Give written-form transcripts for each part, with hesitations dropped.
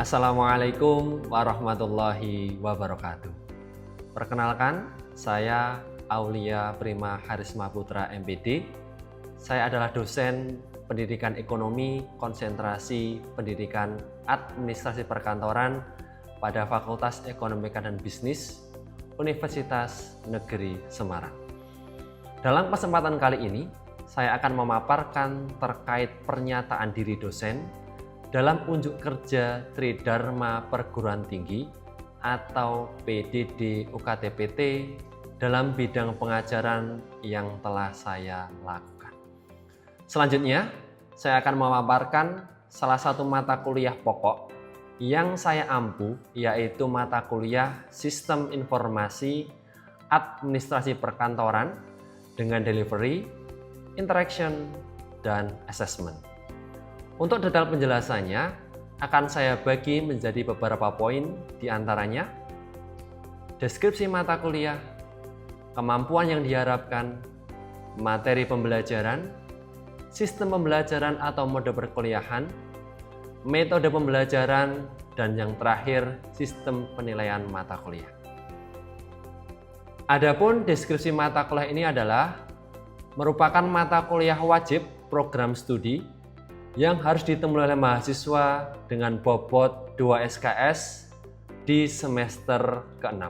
Assalamualaikum warahmatullahi wabarakatuh. Perkenalkan, saya Aulia Prima Harisma Putra MPD. Saya adalah dosen pendidikan ekonomi, konsentrasi pendidikan administrasi perkantoran pada Fakultas Ekonomika dan Bisnis Universitas Negeri Semarang. Dalam kesempatan kali ini, saya akan memaparkan terkait pernyataan diri dosen dalam unjuk kerja Tridharma Perguruan Tinggi atau PDD UKT-PT dalam bidang pengajaran yang telah saya lakukan. Selanjutnya, saya akan memaparkan salah satu mata kuliah pokok yang saya ampu, yaitu mata kuliah Sistem Informasi Administrasi Perkantoran dengan delivery, interaction, dan assessment. Untuk detail penjelasannya akan saya bagi menjadi beberapa poin, diantaranya deskripsi mata kuliah, kemampuan yang diharapkan, materi pembelajaran, sistem pembelajaran atau mode perkuliahan, metode pembelajaran, dan yang terakhir sistem penilaian mata kuliah. Adapun deskripsi mata kuliah ini adalah merupakan mata kuliah wajib program studi yang harus ditemui oleh mahasiswa dengan bobot 2 SKS di semester ke-6.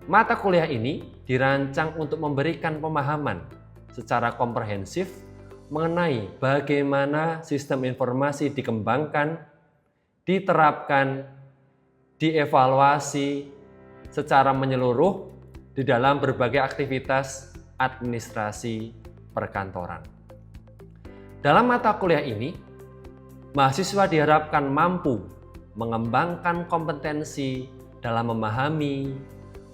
Mata kuliah ini dirancang untuk memberikan pemahaman secara komprehensif mengenai bagaimana sistem informasi dikembangkan, diterapkan, dievaluasi secara menyeluruh di dalam berbagai aktivitas administrasi perkantoran. Dalam mata kuliah ini, mahasiswa diharapkan mampu mengembangkan kompetensi dalam memahami,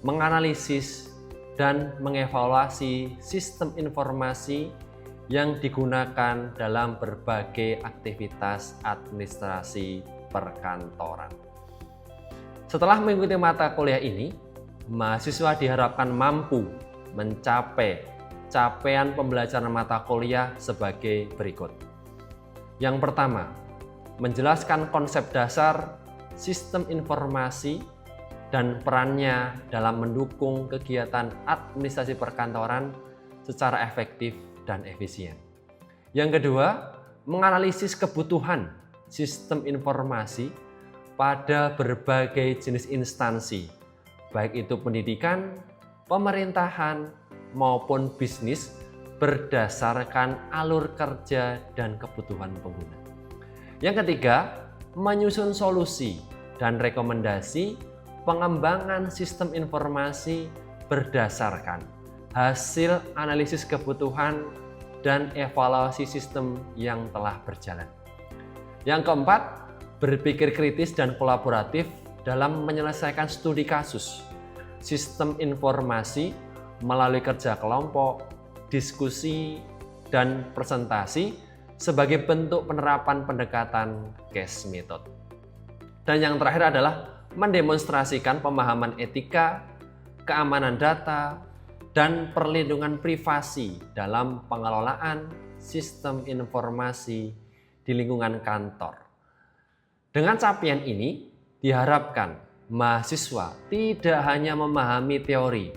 menganalisis, dan mengevaluasi sistem informasi yang digunakan dalam berbagai aktivitas administrasi perkantoran. Setelah mengikuti mata kuliah ini, mahasiswa diharapkan mampu mencapai capaian pembelajaran mata kuliah sebagai berikut. Yang pertama, menjelaskan konsep dasar sistem informasi dan perannya dalam mendukung kegiatan administrasi perkantoran secara efektif dan efisien. Yang kedua, menganalisis kebutuhan sistem informasi pada berbagai jenis instansi, baik itu pendidikan, pemerintahan, maupun bisnis berdasarkan alur kerja dan kebutuhan pengguna. Yang ketiga, menyusun solusi dan rekomendasi pengembangan sistem informasi berdasarkan hasil analisis kebutuhan dan evaluasi sistem yang telah berjalan. Yang keempat, berpikir kritis dan kolaboratif dalam menyelesaikan studi kasus sistem informasi melalui kerja kelompok, diskusi, dan presentasi sebagai bentuk penerapan pendekatan case method. Dan yang terakhir adalah mendemonstrasikan pemahaman etika, keamanan data, dan perlindungan privasi dalam pengelolaan sistem informasi di lingkungan kantor. Dengan capaian ini, diharapkan mahasiswa tidak hanya memahami teori,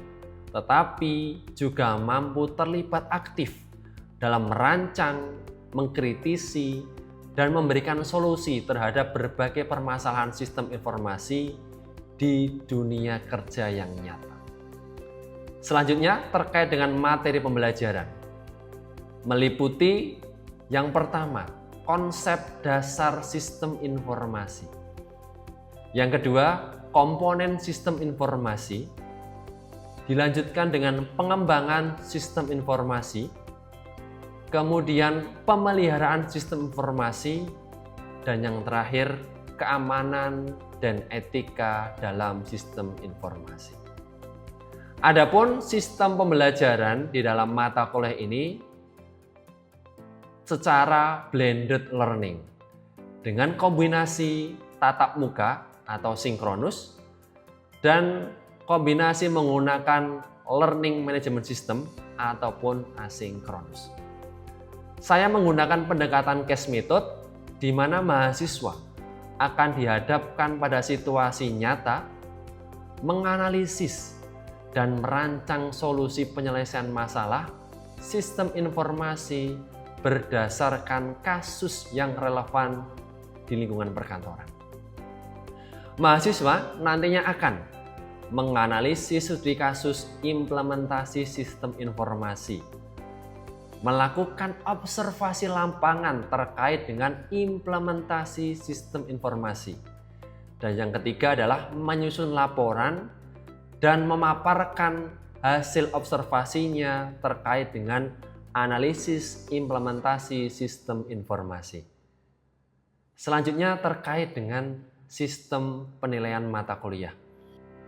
tetapi juga mampu terlibat aktif dalam merancang, mengkritisi, dan memberikan solusi terhadap berbagai permasalahan sistem informasi di dunia kerja yang nyata. Selanjutnya, terkait dengan materi pembelajaran, meliputi yang pertama, konsep dasar sistem informasi. Yang kedua, komponen sistem informasi. Dilanjutkan dengan pengembangan sistem informasi, kemudian pemeliharaan sistem informasi, dan yang terakhir keamanan dan etika dalam sistem informasi. Adapun sistem pembelajaran di dalam mata kuliah ini secara blended learning dengan kombinasi tatap muka atau sinkronus dan kombinasi menggunakan learning management system ataupun asinkronus. Saya menggunakan pendekatan case method di mana mahasiswa akan dihadapkan pada situasi nyata, menganalisis dan merancang solusi penyelesaian masalah sistem informasi berdasarkan kasus yang relevan di lingkungan perkantoran. Mahasiswa nantinya akan menganalisis studi kasus implementasi sistem informasi, melakukan observasi lapangan terkait dengan implementasi sistem informasi. Dan yang ketiga adalah menyusun laporan dan memaparkan hasil observasinya terkait dengan analisis implementasi sistem informasi. Selanjutnya terkait dengan sistem penilaian mata kuliah.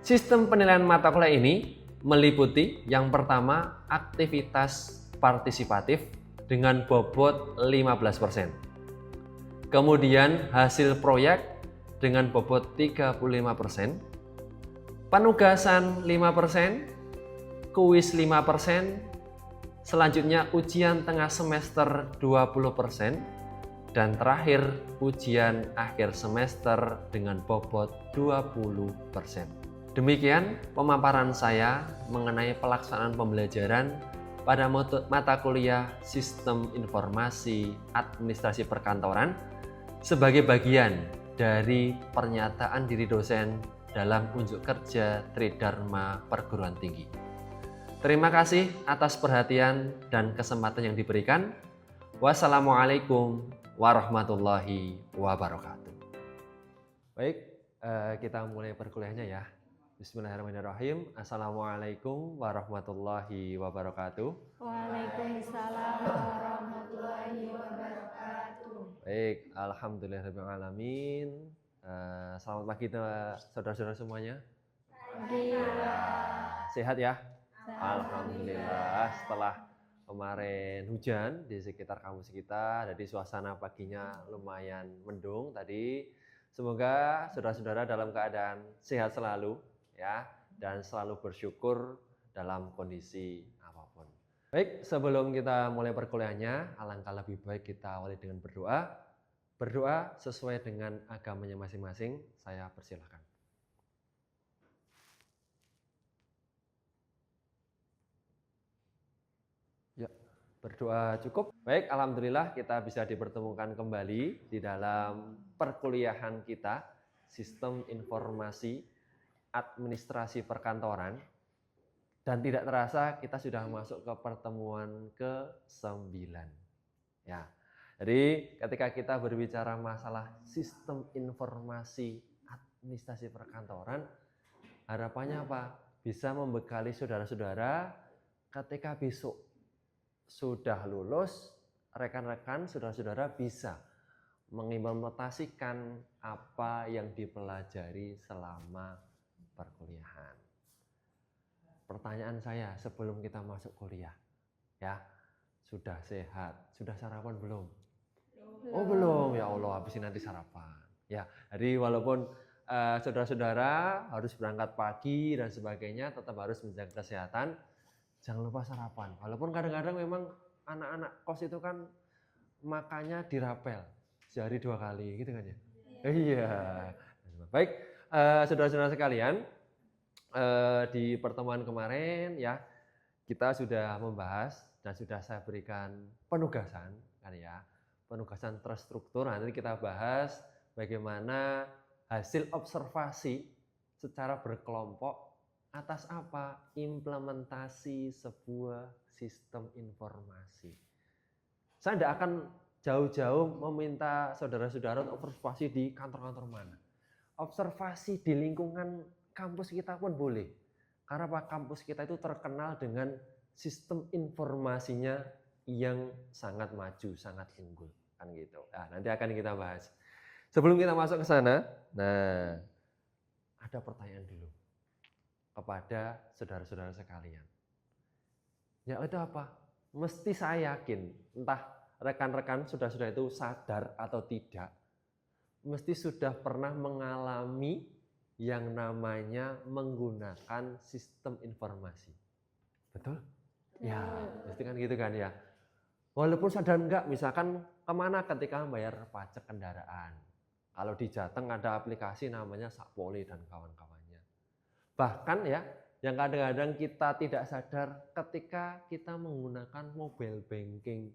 Sistem penilaian mata kuliah ini meliputi yang pertama aktivitas partisipatif dengan bobot 15%. Kemudian hasil proyek dengan bobot 35%, penugasan 5%, kuis 5%, selanjutnya ujian tengah semester 20%, dan terakhir ujian akhir semester dengan bobot 20%. Demikian pemaparan saya mengenai pelaksanaan pembelajaran pada mata kuliah Sistem Informasi Administrasi Perkantoran sebagai bagian dari pernyataan diri dosen dalam unjuk kerja Tridharma Perguruan Tinggi. Terima kasih atas perhatian dan kesempatan yang diberikan. Wassalamualaikum warahmatullahi wabarakatuh. Baik, kita mulai perkuliahannya ya. Bismillahirrahmanirrahim. Assalamualaikum warahmatullahi wabarakatuh. Waalaikumsalam warahmatullahi wabarakatuh. Baik, alhamdulillahirrahmanirrahim. Selamat pagi saudara-saudara semuanya. Sehat ya? Alhamdulillah. Setelah kemarin hujan di sekitar kampus kita, jadi suasana paginya lumayan mendung tadi. Semoga saudara-saudara dalam keadaan sehat selalu ya, dan selalu bersyukur dalam kondisi apapun. Baik, sebelum kita mulai perkuliahannya, alangkah lebih baik kita awali dengan berdoa. Berdoa sesuai dengan agamanya masing-masing. Saya persilahkan. Ya, berdoa cukup. Baik, alhamdulillah kita bisa dipertemukan kembali di dalam perkuliahan kita Sistem Informasi Administrasi Perkantoran, dan tidak terasa kita sudah masuk ke pertemuan ke-9 ya. Jadi ketika kita berbicara masalah sistem informasi administrasi perkantoran, harapannya apa? Bisa membekali saudara-saudara ketika besok sudah lulus, rekan-rekan saudara-saudara bisa mengimplementasikan apa yang dipelajari selama perkuliahan. Pertanyaan saya sebelum kita masuk kuliah, ya, sudah sehat, sudah sarapan belum? Oh belum, ya Allah, habis ini nanti sarapan. Ya, jadi walaupun saudara-saudara harus berangkat pagi dan sebagainya, tetap harus menjaga kesehatan. Jangan lupa sarapan. Walaupun kadang-kadang memang anak-anak kos itu kan makannya dirapel sehari 2 kali, gitu kan ya? Iya. Baik, saudara-saudara sekalian. Di pertemuan kemarin ya kita sudah membahas dan sudah saya berikan penugasan kan ya, penugasan terstruktur. Nanti kita bahas bagaimana hasil observasi secara berkelompok atas apa? Implementasi sebuah sistem informasi. Saya tidak akan jauh-jauh meminta saudara-saudara untuk observasi di kantor-kantor mana. Observasi di lingkungan kampus kita pun boleh. Karena Pak, kampus kita itu terkenal dengan sistem informasinya yang sangat maju, sangat unggul, kan gitu. Nah, nanti akan kita bahas. Sebelum kita masuk ke sana, nah ada pertanyaan dulu kepada saudara-saudara sekalian. Ya itu apa? Mesti saya yakin, entah rekan-rekan saudara-saudara itu sadar atau tidak, mesti sudah pernah mengalami yang namanya menggunakan sistem informasi. Betul? Ya, pasti kan gitu kan ya. Walaupun sadar enggak, misalkan kemana ketika membayar pajak kendaraan. Kalau di Jateng ada aplikasi namanya Sakpole dan kawan-kawannya. Bahkan ya, yang kadang-kadang kita tidak sadar ketika kita menggunakan mobile banking,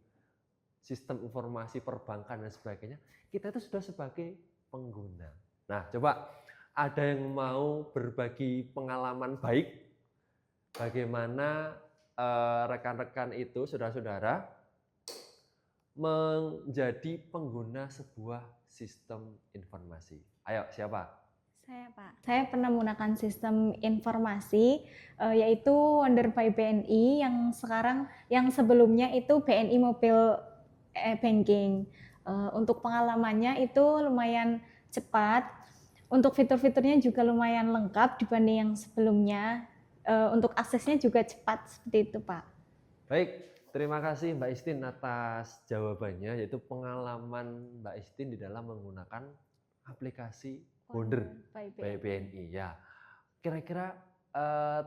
sistem informasi perbankan dan sebagainya, kita itu sudah sebagai pengguna. Nah, coba ada yang mau berbagi pengalaman baik bagaimana rekan-rekan itu, saudara-saudara, menjadi pengguna sebuah sistem informasi. Ayo, siapa? Saya Pak. Saya pernah menggunakan sistem informasi yaitu Wonder by BNI yang sebelumnya itu BNI Mobile Banking. Untuk pengalamannya itu lumayan cepat. Untuk fitur-fiturnya juga lumayan lengkap dibanding yang sebelumnya. Untuk aksesnya juga cepat seperti itu Pak. Baik, terima kasih Mbak Istin atas jawabannya, yaitu pengalaman Mbak Istin di dalam menggunakan aplikasi Wonder by BNI. Ya, kira-kira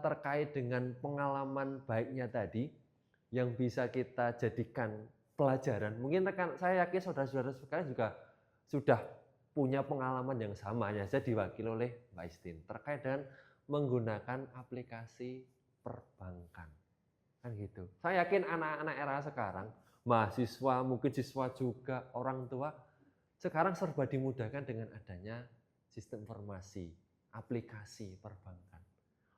terkait dengan pengalaman baiknya tadi yang bisa kita jadikan pelajaran. Mungkin rekan saya yakin saudara-saudara sekalian juga sudah punya pengalaman yang sama, ya saya diwakili oleh Mbak Istin terkait dengan menggunakan aplikasi perbankan. Kan gitu. Saya yakin anak-anak era sekarang, mahasiswa, mungkin siswa juga, orang tua, sekarang serba dimudahkan dengan adanya sistem informasi, aplikasi perbankan.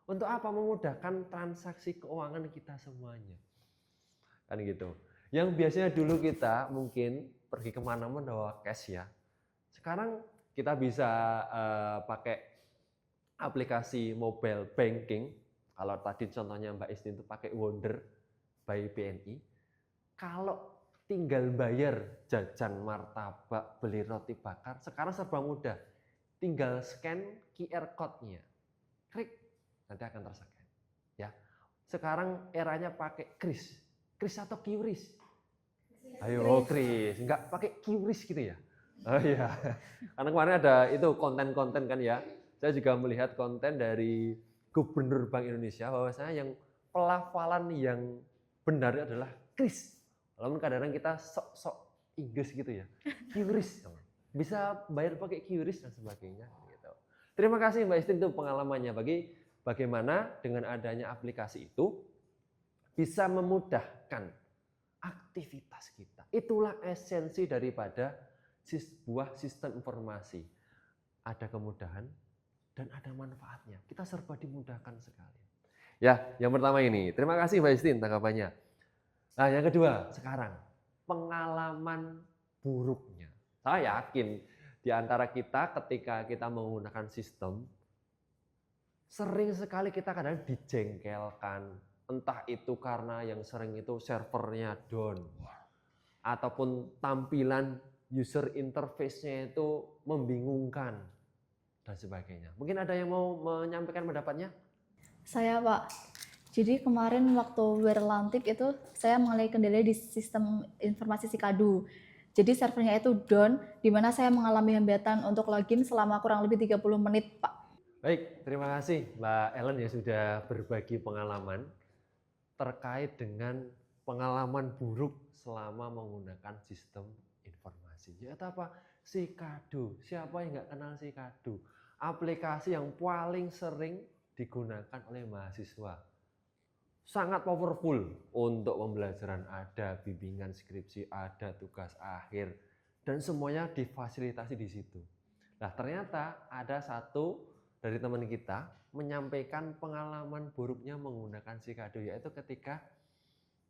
Untuk apa? Memudahkan transaksi keuangan kita semuanya. Kan gitu. Yang biasanya dulu kita mungkin pergi kemana-mana bawa cash ya. Sekarang kita bisa pakai aplikasi mobile banking. Kalau tadi contohnya Mbak Istin itu pakai Wonder by BNI. Kalau tinggal bayar jajan martabak, beli roti bakar, sekarang serba mudah. Tinggal scan QR code-nya. Klik, nanti akan terscan. Ya. Sekarang eranya pakai kris. Kris atau QRIS? Ayo kris, enggak pakai QRIS gitu ya? Oh iya. Karena kemarin ada itu konten-konten kan ya. Saya juga melihat konten dari Gubernur Bank Indonesia bahwasanya yang pelafalan yang benar adalah kris. Walaupun kadang-kadang kita sok-sok Inggris gitu ya. QRIS. Bisa bayar pakai QRIS dan sebagainya gitu. Terima kasih Mbak Istin itu pengalamannya bagaimana dengan adanya aplikasi itu bisa memudahkan aktivitas kita. Itulah esensi daripada sebuah sistem informasi. Ada kemudahan dan ada manfaatnya. Kita serba dimudahkan sekali. Ya, yang pertama ini. Terima kasih Mbak Istin tanggapannya. Nah, yang kedua, sekarang pengalaman buruknya. Saya yakin di antara kita ketika kita menggunakan sistem, sering sekali kita kadang dijengkelkan. Entah itu karena yang sering itu servernya down, ataupun tampilan user interface-nya itu membingungkan, dan sebagainya. Mungkin ada yang mau menyampaikan pendapatnya? Saya Pak, jadi kemarin waktu berlantik itu saya mengalami kendala di sistem informasi Sikadu. Jadi servernya itu down, di mana saya mengalami hambatan untuk login selama kurang lebih 30 menit Pak. Baik, terima kasih Mbak Ellen yang sudah berbagi pengalaman terkait dengan pengalaman buruk selama menggunakan sistem informasi. Yaitu apa? Sikadu. Siapa yang nggak kenal Sikadu? Aplikasi yang paling sering digunakan oleh mahasiswa. Sangat powerful untuk pembelajaran, ada bimbingan skripsi, ada tugas akhir, dan semuanya difasilitasi di situ. Nah, ternyata ada satu dari teman kita menyampaikan pengalaman buruknya menggunakan Sikadu, yaitu ketika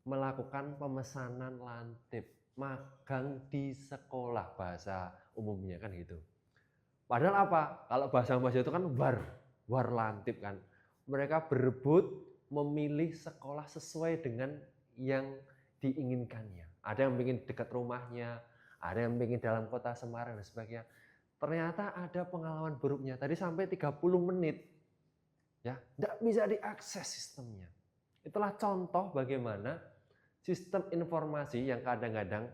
melakukan pemesanan lantip, magang di sekolah bahasa umumnya kan gitu. Padahal apa? Kalau bahasa itu kan war lantip kan. Mereka berebut memilih sekolah sesuai dengan yang diinginkannya. Ada yang ingin dekat rumahnya, ada yang ingin dalam kota Semarang dan sebagainya. Ternyata ada pengalaman buruknya. Tadi sampai 30 menit ya, tidak bisa diakses sistemnya. Itulah contoh bagaimana sistem informasi yang kadang-kadang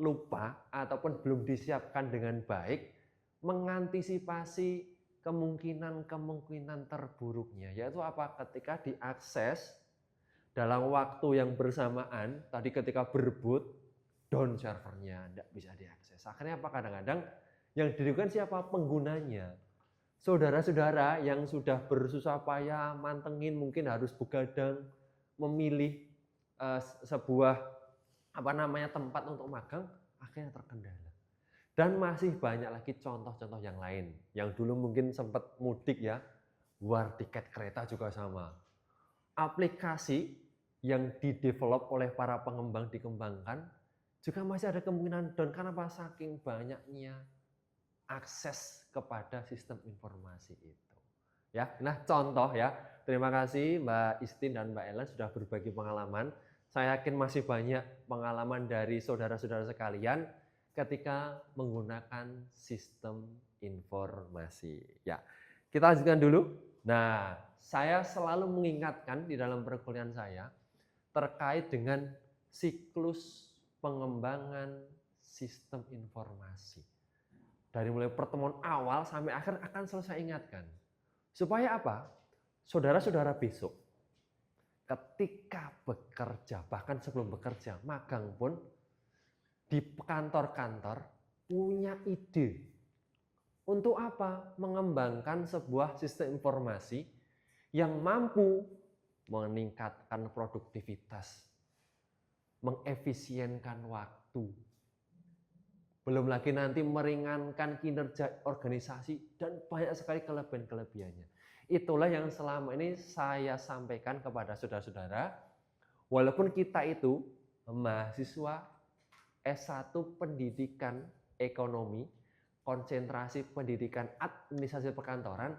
lupa ataupun belum disiapkan dengan baik mengantisipasi kemungkinan terburuknya, yaitu apa? Ketika diakses dalam waktu yang bersamaan, tadi ketika berebut down servernya, tidak bisa diakses. Akhirnya apa? Kadang-kadang Yang dirugikan siapa? Penggunanya. Saudara-saudara yang sudah bersusah payah mantengin, mungkin harus begadang memilih sebuah tempat untuk magang, akhirnya terkendala. Dan masih banyak lagi contoh-contoh yang lain. Yang dulu mungkin sempat mudik ya, war tiket kereta juga sama. Aplikasi yang didevelop oleh para pengembang dikembangkan juga masih ada kemungkinan down karena saking banyaknya akses kepada sistem informasi itu. Ya, nah contoh ya. Terima kasih Mbak Istin dan Mbak Ellen sudah berbagi pengalaman. Saya yakin masih banyak pengalaman dari saudara-saudara sekalian ketika menggunakan sistem informasi. Ya, kita lanjutkan dulu. Nah, saya selalu mengingatkan di dalam perkuliahan saya terkait dengan siklus pengembangan sistem informasi. Dari mulai pertemuan awal sampai akhir akan selalu saya ingatkan. Supaya apa? Saudara-saudara besok ketika bekerja, bahkan sebelum bekerja, magang pun di kantor-kantor punya ide. Untuk apa? Mengembangkan sebuah sistem informasi yang mampu meningkatkan produktivitas, mengefisienkan waktu, belum lagi nanti meringankan kinerja organisasi dan banyak sekali kelebihan-kelebihannya. Itulah yang selama ini saya sampaikan kepada saudara-saudara, walaupun kita itu mahasiswa S1 pendidikan ekonomi, konsentrasi pendidikan administrasi perkantoran,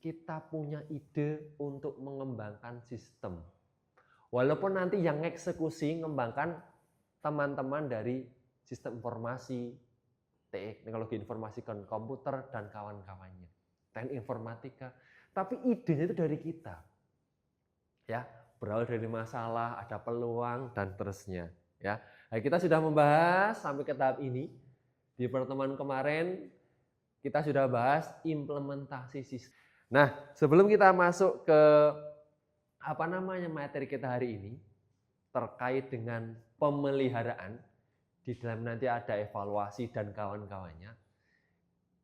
kita punya ide untuk mengembangkan sistem. Walaupun nanti yang eksekusi mengembangkan teman-teman dari sistem informasi, teknologi informasi komputer dan kawan-kawannya, teknik informatika. Tapi idenya itu dari kita. Ya, berawal dari masalah, ada peluang dan terusnya, ya. Nah, kita sudah membahas sampai ke tahap ini. Di pertemuan kemarin kita sudah bahas implementasi sistem. Nah, sebelum kita masuk ke materi kita hari ini terkait dengan pemeliharaan, di dalam nanti ada evaluasi dan kawan-kawannya.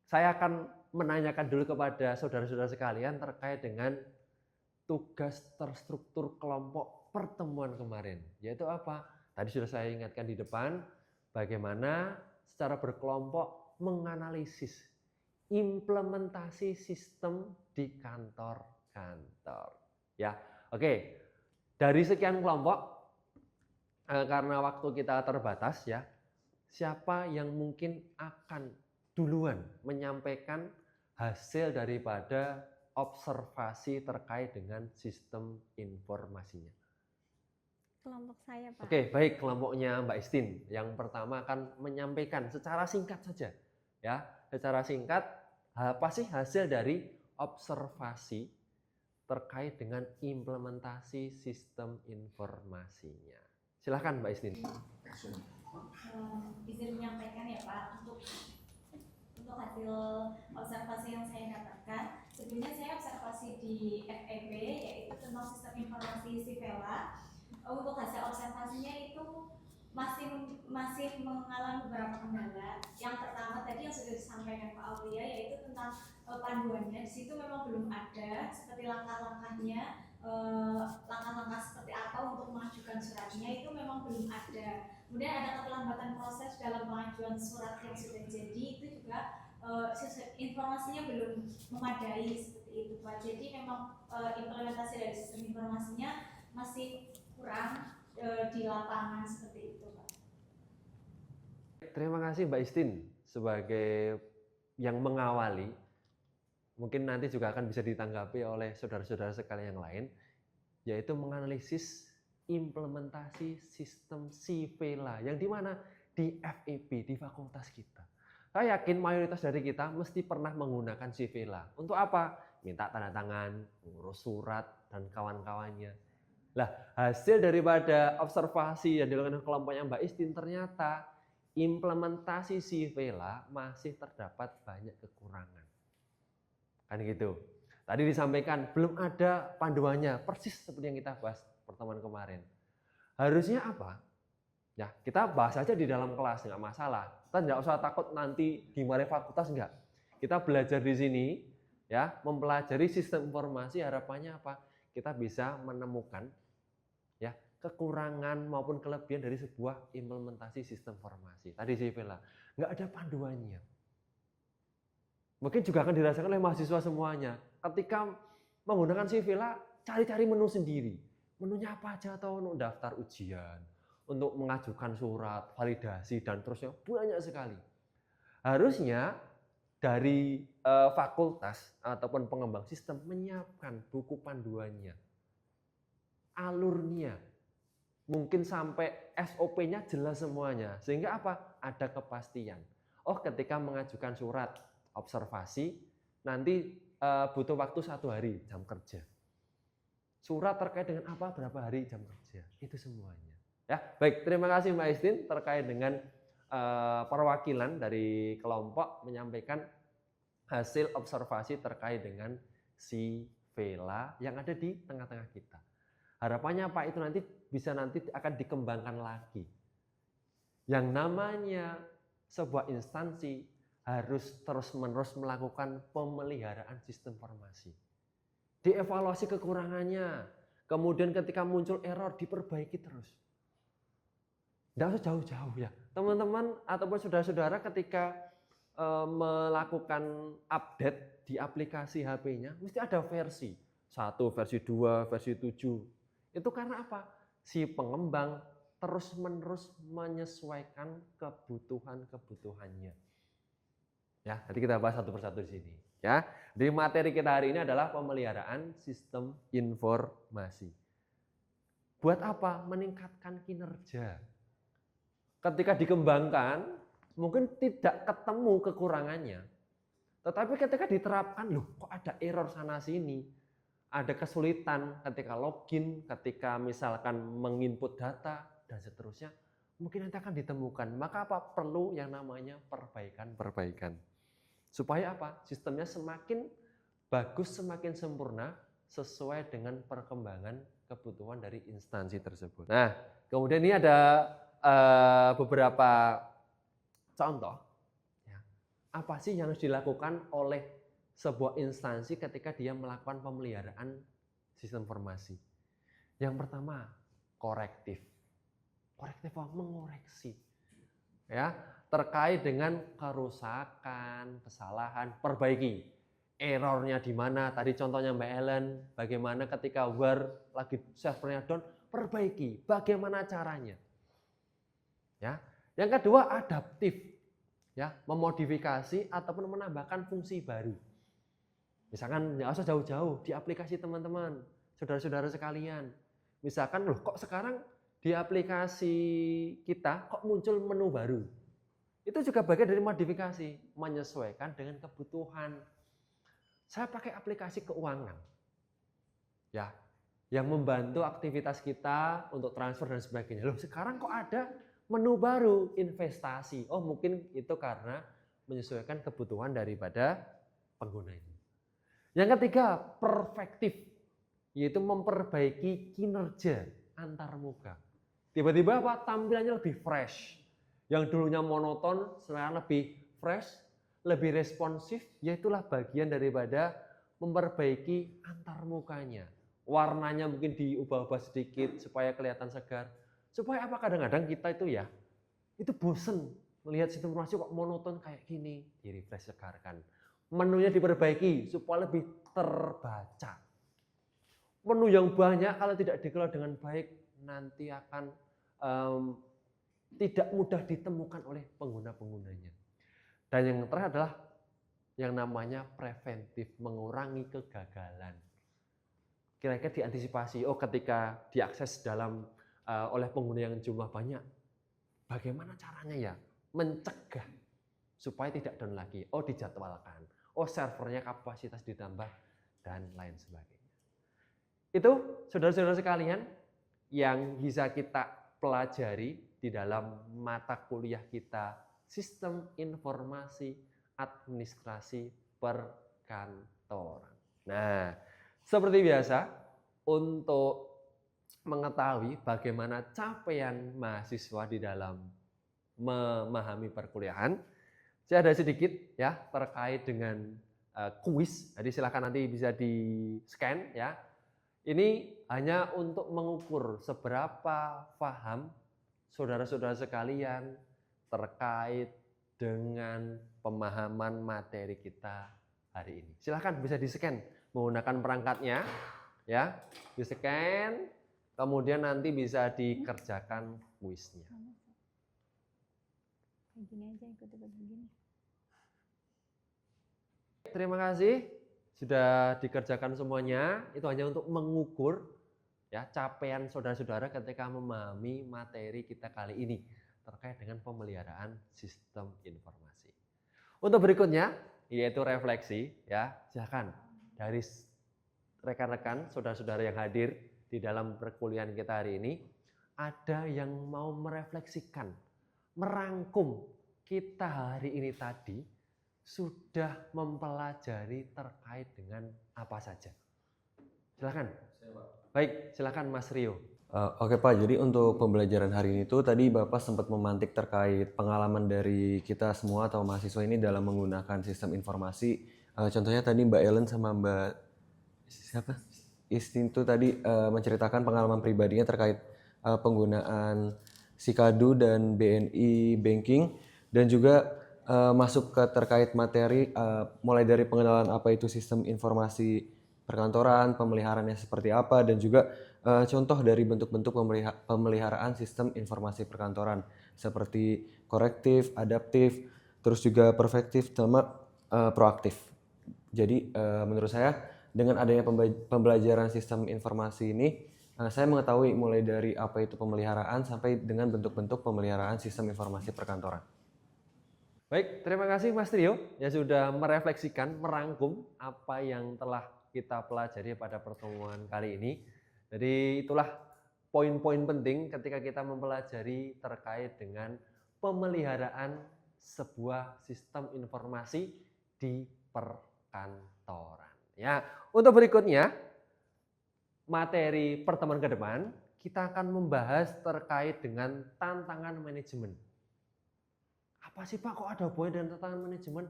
Saya akan menanyakan dulu kepada saudara-saudara sekalian terkait dengan tugas terstruktur kelompok pertemuan kemarin. Yaitu apa? Tadi sudah saya ingatkan di depan, bagaimana secara berkelompok menganalisis implementasi sistem di kantor-kantor. Ya, oke. Dari sekian kelompok, karena waktu kita terbatas ya, siapa yang mungkin akan duluan menyampaikan hasil daripada observasi terkait dengan sistem informasinya? Kelompok saya, Pak. Oke, baik, kelompoknya Mbak Istin. Yang pertama akan menyampaikan secara singkat saja. Ya, secara singkat apa sih hasil dari observasi terkait dengan implementasi sistem informasinya? Silahkan Mbak Istin. Izin menyampaikan ya Pak, untuk hasil observasi yang saya dapatkan. Sebelumnya saya observasi di FEB, yaitu tentang sistem informasi Sivela. Untuk hasil observasinya itu masih mengalami beberapa kendala. Yang pertama tadi yang sudah disampaikan Pak Aulia, yaitu tentang panduannya. Di situ memang belum ada seperti langkah-langkahnya, langkah-langkah seperti apa untuk mengajukan suratnya, itu memang belum ada. Kemudian ada keterlambatan proses dalam pengajuan surat yang sudah jadi, itu juga informasinya belum memadai seperti itu Pak. Jadi memang implementasi dari sistem informasinya masih kurang di lapangan seperti itu Pak. Terima kasih Mbak Istin sebagai yang mengawali. Mungkin nanti juga akan bisa ditanggapi oleh saudara-saudara sekalian yang lain, yaitu menganalisis implementasi sistem Sivela yang dimana di FEB, di fakultas kita. Saya yakin mayoritas dari kita mesti pernah menggunakan Sivela. Untuk apa? Minta tanda tangan, ngurus surat, dan kawan-kawannya. Lah, hasil daripada observasi yang dilakukan kelompoknya Mbak Istin, ternyata implementasi Sivela masih terdapat banyak kekurangan. Kan gitu. Tadi disampaikan belum ada panduannya, persis seperti yang kita bahas pertemuan kemarin. Harusnya apa? Ya, kita bahas aja di dalam kelas, nggak masalah. Kita nggak usah takut nanti dimarahi fakultas, enggak. Kita belajar di sini, ya, mempelajari sistem informasi, harapannya apa? Kita bisa menemukan ya kekurangan maupun kelebihan dari sebuah implementasi sistem informasi. Tadi Sivela, nggak ada panduannya. Mungkin juga akan dirasakan oleh mahasiswa semuanya. Ketika menggunakan Sivela, cari-cari menu sendiri. Menunya apa aja, atau untuk daftar ujian, untuk mengajukan surat, validasi, dan terusnya banyak sekali. Harusnya dari fakultas ataupun pengembang sistem menyiapkan buku panduannya, alurnya, mungkin sampai SOP-nya jelas semuanya, sehingga apa? Ada kepastian. Oh, ketika mengajukan surat observasi nanti butuh waktu 1 hari jam kerja. Surat terkait dengan apa, berapa hari jam kerja, itu semuanya. Ya, baik, terima kasih Mbak Istin terkait dengan perwakilan dari kelompok menyampaikan hasil observasi terkait dengan Sivela yang ada di tengah-tengah kita. Harapannya apa? Itu nanti bisa akan dikembangkan lagi. Yang namanya sebuah instansi harus terus-menerus melakukan pemeliharaan sistem informasi. Dievaluasi kekurangannya, kemudian ketika muncul error diperbaiki terus. Tidak usah jauh-jauh ya. Teman-teman ataupun saudara-saudara ketika melakukan update di aplikasi HP-nya, mesti ada versi 1, versi 2, versi 7. Itu karena apa? Si pengembang terus-menerus menyesuaikan kebutuhan-kebutuhannya. Ya, nanti kita bahas satu persatu di sini. Ya, di materi kita hari ini adalah pemeliharaan sistem informasi. Buat apa? Meningkatkan kinerja. Ketika dikembangkan, mungkin tidak ketemu kekurangannya. Tetapi ketika diterapkan, loh kok ada error sana sini. Ada kesulitan ketika login, ketika misalkan menginput data, dan seterusnya. Mungkin nanti akan ditemukan. Maka apa? Perlu yang namanya perbaikan. Supaya apa? Sistemnya semakin bagus, semakin sempurna sesuai dengan perkembangan kebutuhan dari instansi tersebut. Nah, kemudian ini ada beberapa contoh. Ya. Apa sih yang harus dilakukan oleh sebuah instansi ketika dia melakukan pemeliharaan sistem informasi? Yang pertama, korektif. Korektif apa? Mengoreksi. Ya, terkait dengan kerusakan, kesalahan, perbaiki. Errornya di mana? Tadi contohnya Mbak Ellen, bagaimana ketika war lagi servernya down, perbaiki. Bagaimana caranya? Ya. Yang kedua, adaptif. Ya, memodifikasi ataupun menambahkan fungsi baru. Misalkan nggak usah jauh-jauh di aplikasi teman-teman, saudara-saudara sekalian. Misalkan loh kok sekarang di aplikasi kita kok muncul menu baru. Itu juga bagian dari modifikasi, menyesuaikan dengan kebutuhan. Saya pakai aplikasi keuangan. Ya, yang membantu aktivitas kita untuk transfer dan sebagainya. Loh, sekarang kok ada menu baru, investasi. Oh, mungkin itu karena menyesuaikan kebutuhan daripada pengguna itu. Yang ketiga, perfektif, yaitu memperbaiki kinerja antar muka. Tiba-tiba apa? Tampilannya lebih fresh. Yang dulunya monoton, sekarang lebih fresh, lebih responsif, yaitulah bagian daripada memperbaiki antar mukanya. Warnanya mungkin diubah-ubah sedikit supaya kelihatan segar. Supaya apa? Kadang-kadang kita itu ya, itu bosen melihat sistem informasi kok monoton kayak gini. Di-refresh, segarkan. Menunya diperbaiki supaya lebih terbaca. Menu yang banyak kalau tidak dikelola dengan baik nanti akan tidak mudah ditemukan oleh pengguna-penggunanya. Dan yang terakhir adalah yang namanya preventif, mengurangi kegagalan. Kira-kira diantisipasi, oh ketika diakses oleh pengguna yang jumlah banyak, bagaimana caranya ya mencegah supaya tidak down lagi. Oh dijadwalkan, oh servernya kapasitas ditambah, dan lain sebagainya. Itu saudara-saudara sekalian yang bisa kita pelajari di dalam mata kuliah kita Sistem Informasi Administrasi Perkantoran. Nah, seperti biasa, untuk mengetahui bagaimana capaian mahasiswa di dalam memahami perkuliahan. Saya ada sedikit ya terkait dengan kuis. Jadi silakan nanti bisa di-scan ya. Ini hanya untuk mengukur seberapa paham saudara-saudara sekalian terkait dengan pemahaman materi kita hari ini. Silahkan bisa di-scan menggunakan perangkatnya, ya, di-scan, kemudian nanti bisa dikerjakan kuisnya. Gini aja, ikut-ikut begini. Terima kasih sudah dikerjakan semuanya. Itu hanya untuk mengukur ya capaian saudara-saudara ketika memahami materi kita kali ini terkait dengan pemeliharaan sistem informasi. Untuk berikutnya yaitu refleksi ya, silakan dari rekan-rekan saudara-saudara yang hadir di dalam perkuliahan kita hari ini, ada yang mau merefleksikan, merangkum kita hari ini tadi sudah mempelajari terkait dengan apa saja. Silakan. Baik, silakan Mas Rio. Oke Pak, jadi untuk pembelajaran hari ini tuh tadi Bapak sempat memantik terkait pengalaman dari kita semua atau mahasiswa ini dalam menggunakan sistem informasi. Contohnya tadi Mbak Ellen sama Mbak siapa? Istin tuh tadi menceritakan pengalaman pribadinya terkait penggunaan Sikadu dan BNI Banking, dan juga masuk ke terkait materi mulai dari pengenalan apa itu sistem informasi perkantoran, pemeliharaannya seperti apa, dan juga contoh dari bentuk-bentuk pemeliharaan sistem informasi perkantoran seperti korektif, adaptif, terus juga perfektif sama proaktif. Jadi menurut saya dengan adanya pembelajaran sistem informasi ini, saya mengetahui mulai dari apa itu pemeliharaan sampai dengan bentuk-bentuk pemeliharaan sistem informasi perkantoran. Baik, terima kasih Mas Rio yang sudah merefleksikan, merangkum apa yang telah kita pelajari pada pertemuan kali ini. Jadi itulah poin-poin penting ketika kita mempelajari terkait dengan pemeliharaan sebuah sistem informasi di perkantoran. Ya, untuk berikutnya materi pertemuan ke depan kita akan membahas terkait dengan tantangan manajemen. Apa sih Pak, kok ada hubungannya dengan tantangan manajemen?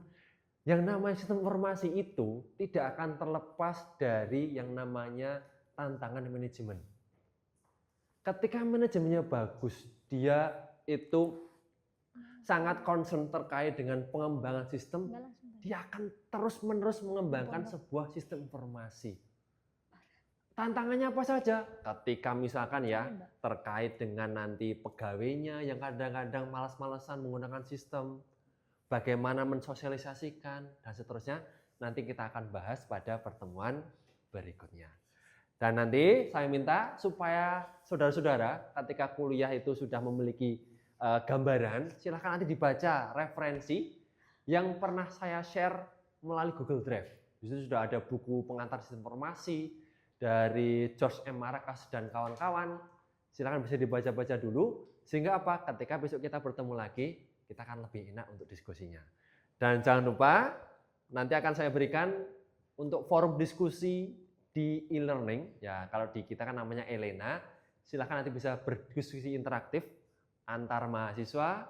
Yang namanya sistem informasi itu tidak akan terlepas dari yang namanya tantangan manajemen. Ketika manajemennya bagus, dia itu sangat concern terkait dengan pengembangan sistem, dia akan terus-menerus mengembangkan sebuah sistem informasi. Tantangannya apa saja? Ketika misalkan ya terkait dengan nanti pegawainya yang kadang-kadang malas-malasan menggunakan sistem, bagaimana mensosialisasikan dan seterusnya, nanti kita akan bahas pada pertemuan berikutnya. Dan nanti saya minta supaya saudara-saudara ketika kuliah itu sudah memiliki gambaran, silahkan nanti dibaca referensi yang pernah saya share melalui Google Drive. Di situ sudah ada buku pengantar sistem informasi dari George M. Marcus dan kawan-kawan. Silahkan bisa dibaca-baca dulu, sehingga apa? Ketika besok kita bertemu lagi, kita akan lebih enak untuk diskusinya. Dan jangan lupa, nanti akan saya berikan untuk forum diskusi di e-learning. Ya, kalau di kita kan namanya Elena. Silahkan nanti bisa berdiskusi interaktif antar mahasiswa,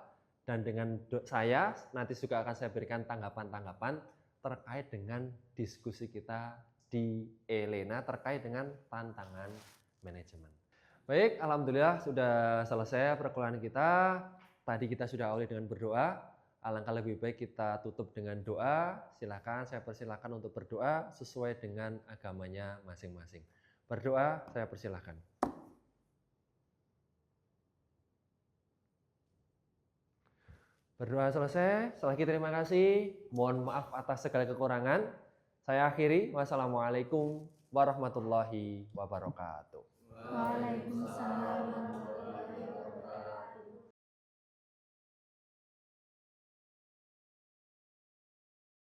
dan dengan saya nanti juga akan saya berikan tanggapan-tanggapan terkait dengan diskusi kita di Elena terkait dengan tantangan manajemen. Baik, alhamdulillah sudah selesai perkuliahan kita. Tadi kita sudah awali dengan berdoa. Alangkah lebih baik kita tutup dengan doa. Silakan, saya persilakan untuk berdoa sesuai dengan agamanya masing-masing. Berdoa, saya persilakan. Berdoa selesai. Sekali lagi terima kasih. Mohon maaf atas segala kekurangan. Saya akhiri. Wassalamualaikum warahmatullahi wabarakatuh. Waalaikumsalam warahmatullahi wabarakatuh.